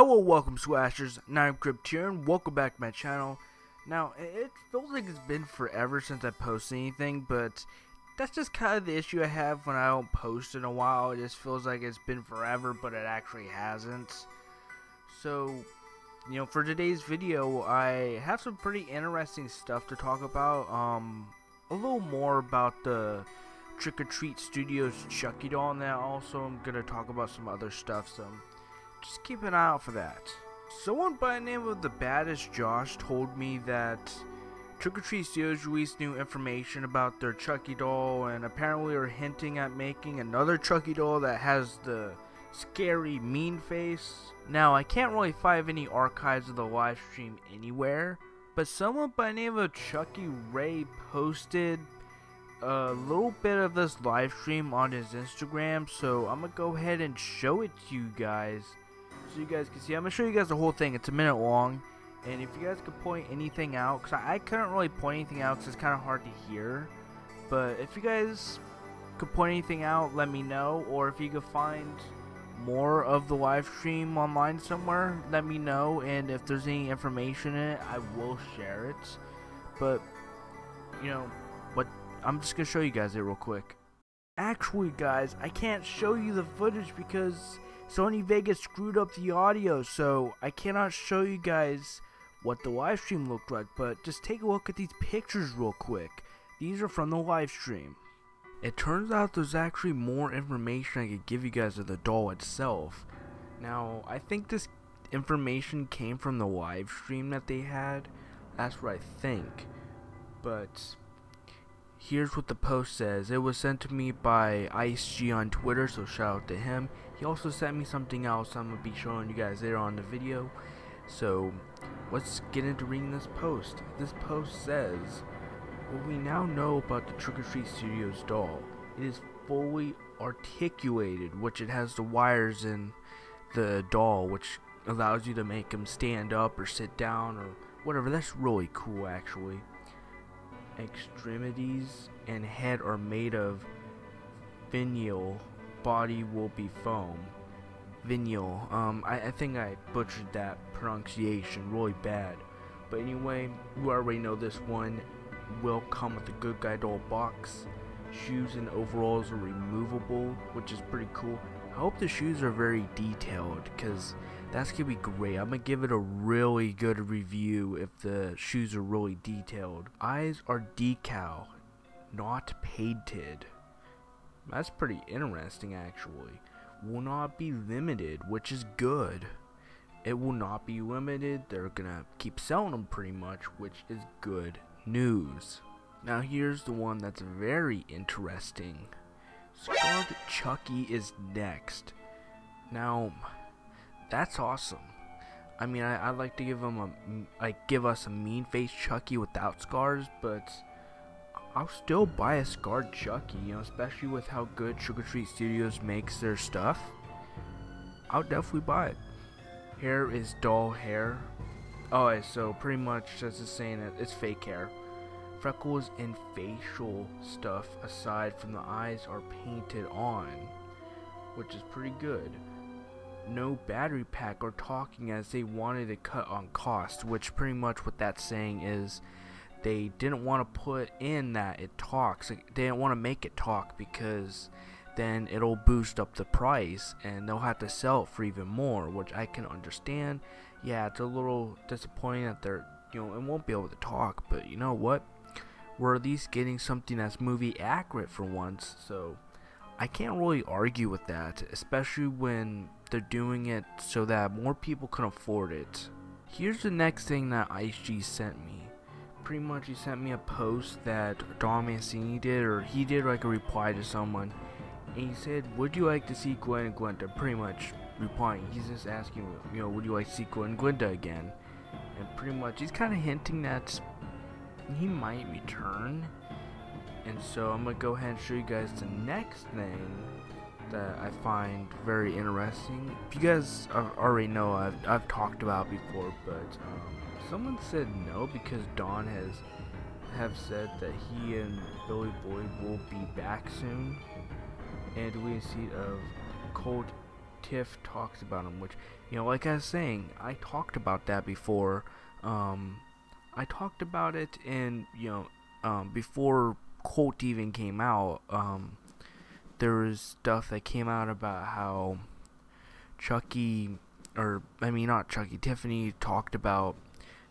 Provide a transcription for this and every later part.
Hello, welcome Slashers, and I'm Crypt here, and welcome back to my channel. Now, it feels like it's been forever since I posted anything, but that's just kind of the issue I have when I don't post in a while. It just feels like it's been forever, but it actually hasn't. So, for today's video, I have some pretty interesting stuff to talk about. A little more about the Trick or Treat Studios Chucky doll, and then also I'm going to talk about some other stuff, so just keep an eye out for that. Someone by the name of the Baddest Josh told me that Trick or Treat Studios released new information about their Chucky doll, and apparently are hinting at making another Chucky doll that has the scary mean face. Now, I can't really find any archives of the live stream anywhere, but someone by the name of Chucky Ray posted a little bit of this live stream on his Instagram, so I'm gonna go ahead and show it to you guys so you guys can see. I'm gonna show you guys the whole thing. It's a minute long, and if you guys could point anything out, because I couldn't really point anything out because it's kind of hard to hear, but if you guys could point anything out, let me know, or if you could find more of the live stream online somewhere, let me know, and if there's any information in it, I will share it. But I'm just gonna show you guys it real quick. Actually, guys, I can't show you the footage because Sony Vegas screwed up the audio, so I cannot show you guys what the live stream looked like, but just take a look at these pictures real quick. These are from the live stream. It turns out there's actually more information I could give you guys of the doll itself. Now, I think this information came from the live stream that they had. That's what I think. But here's what the post says. It was sent to me by IceG on Twitter, so shout out to him. He also sent me something else I'm going to be showing you guys later on in the video. So let's get into reading this post. This post says, what we now know about the Trick or Treat Studios doll. It is fully articulated, which it has the wires in the doll, which allows you to make him stand up or sit down or whatever. That's really cool, actually. Extremities and head are made of vinyl. Body will be foam. Vinyl. I think I butchered that pronunciation really bad. But anyway, you already know this one will come with a Good Guy doll box. Shoes and overalls are removable, which is pretty cool. I hope the shoes are very detailed, because that's gonna be great. I'm gonna give it a really good review if the shoes are really detailed. Eyes are decal, not painted. That's pretty interesting, actually. Will not be limited, which is good. It will not be limited. They're gonna keep selling them pretty much, which is good news. Now here's the one that's very interesting. Scarred Chucky is next. Now, that's awesome. I mean, I'd like to give us a mean face Chucky without scars, but I'll still buy a scarred Chucky, especially with how good Trick or Treat Studios makes their stuff. I'll definitely buy it. Hair is doll hair. Oh, so pretty much that's just saying that it's fake hair. Freckles and facial stuff aside from the eyes are painted on, which is pretty good. No battery pack or talking, as they wanted to cut on cost, which pretty much what that's saying is they didn't want to put in that it talks. They didn't want to make it talk because then it'll boost up the price and they'll have to sell it for even more, which I can understand. Yeah, it's a little disappointing that they're, it won't be able to talk, but you know what? We're at least getting something that's movie accurate for once, so I can't really argue with that, especially when they're doing it so that more people can afford it. Here's the next thing that IceG sent me. Pretty much he sent me a post that Don Mancini did, or he did like a reply to someone, and he said, would you like to see Gwen and Glenda? Pretty much replying, he's just asking, would you like to see Gwen and Glenda again? And pretty much he's kind of hinting that he might return. And so I'm gonna go ahead and show you guys the next thing that I find very interesting. If you guys already know, I've talked about before, but someone said no because Don have said that he and Billy Boy will be back soon, and we see of Cold Tiff talks about him, which, like I was saying, I talked about that before. I talked about it in, before Colt even came out. There was stuff that came out about how Chucky, not Chucky, Tiffany talked about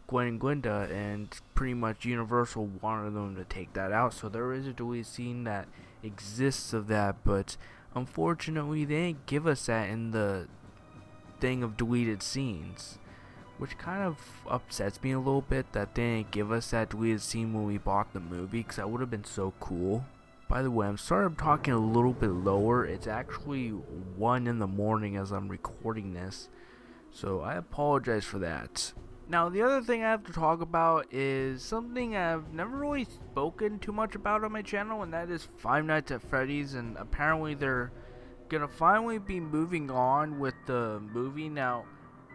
Gwen and Gwenda, and pretty much Universal wanted them to take that out. So there is a deleted scene that exists of that, but unfortunately they didn't give us that in the thing of deleted scenes, which kind of upsets me a little bit that they didn't give us that deleted scene when we bought the movie, because that would have been so cool. By the way, I'm sorry I'm talking a little bit lower. It's actually 1 in the morning as I'm recording this, so I apologize for that. Now, the other thing I have to talk about is something I've never really spoken too much about on my channel, and that is Five Nights at Freddy's, and apparently they're gonna finally be moving on with the movie. Now,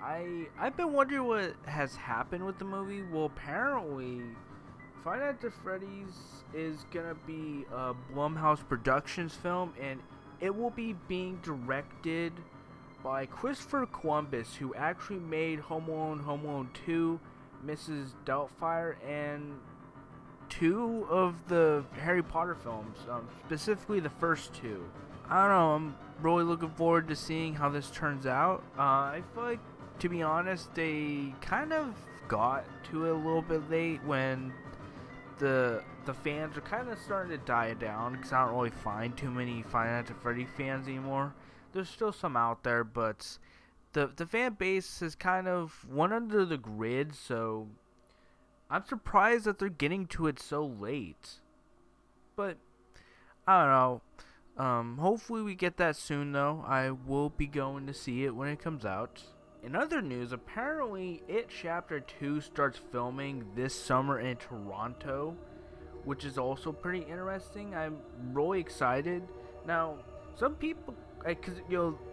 I've been wondering what has happened with the movie. Well, apparently Five Nights at Freddy's is gonna be a Blumhouse Productions film, and it will be being directed by Christopher Columbus, who actually made Home Alone 2, Mrs. Doubtfire, and 2 of the Harry Potter films, specifically the first 2. I don't know, I'm really looking forward to seeing how this turns out. I feel like, to be honest, they kind of got to it a little bit late when the fans are kind of starting to die down, because I don't really find too many Five Nights at Freddy fans anymore. There's still some out there, but the fan base has kind of went under the grid, so I'm surprised that they're getting to it so late. But I don't know. Hopefully we get that soon, though. I will be going to see it when it comes out. In other news, apparently It Chapter 2 starts filming this summer in Toronto, which is also pretty interesting. I'm really excited. Now, some people, because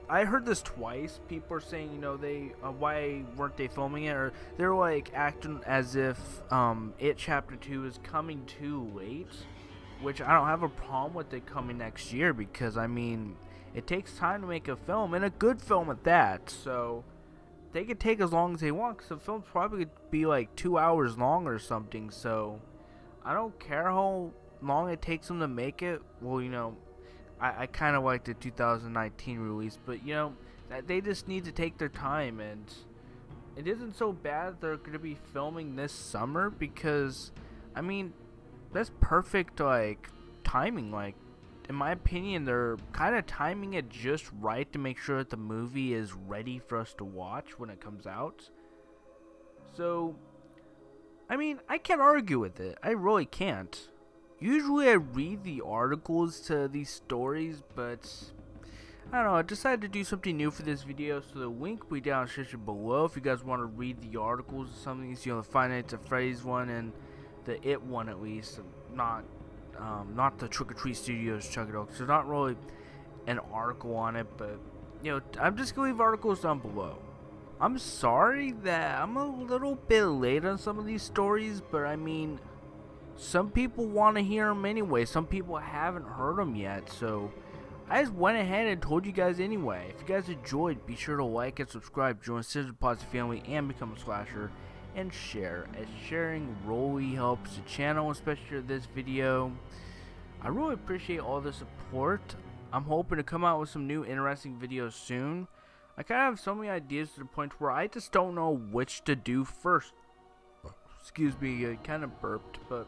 I heard this twice. People are saying, they why weren't they filming it, or they're like acting as if It Chapter 2 is coming too late, which I don't have a problem with it coming next year, because I mean it takes time to make a film, and a good film at that. So they could take as long as they want, because the film's probably could be like 2 hours long or something. So I don't care how long it takes them to make it. Well, I kind of like the 2019 release, but they just need to take their time, and it isn't so bad they're going to be filming this summer, because I mean that's perfect timing. In my opinion, they're kind of timing it just right to make sure that the movie is ready for us to watch when it comes out. So I mean, I can't argue with it. I really can't. Usually I read the articles to these stories, but I don't know, I decided to do something new for this video, so the link will be down in the description below if you guys want to read the articles of some of these, the Five Nights at Freddy's one and the It one at least, not the Trick or Treat Studios Chucky Dogs. There's not really an article on it, but I'm just gonna leave articles down below. I'm sorry that I'm a little bit late on some of these stories, but I mean, some people want to hear them anyway. Some people haven't heard them yet, so I just went ahead and told you guys anyway. If you guys enjoyed, be sure to like and subscribe, join Scissor Posse family, and become a slasher, and share, as sharing really helps the channel, especially this video. I really appreciate all the support. I'm hoping to come out with some new interesting videos soon. I kind of have so many ideas to the point where I just don't know which to do first. Excuse me, I kind of burped, but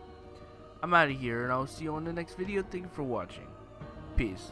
I'm out of here, and I'll see you on the next video. Thank you for watching. Peace.